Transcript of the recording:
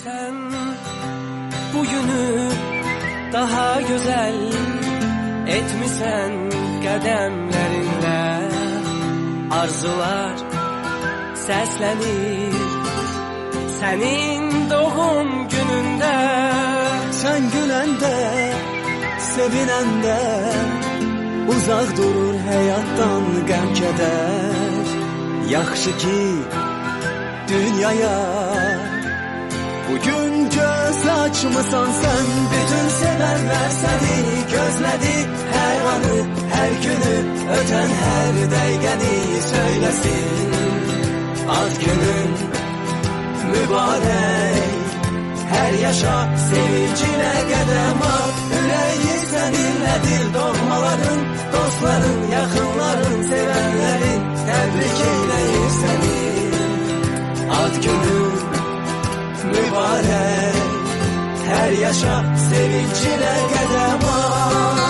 sen bugünü daha güzel etmişsen qədəmlərinlə. Arzular səslənir sənin doğum günündə. Sen güləndə, sevinəndə uzaq durur həyatdan qəm-kədər. Yaxşı ki dünyaya bugün göz açmısan sen. Bütün sevənlər səni gözlədi hər anı, hər günü, ötən hər dəqiqəni söyləsin. Ad günün mübarək, hər yaşa sevincinə qədəm at. Ürəyi səninlədir doğmaların, dostların, yaxınların, sevənlərin təbrik eyləyir səni. Ad günün mübarək, hər yaşa sevincinə qədəm at.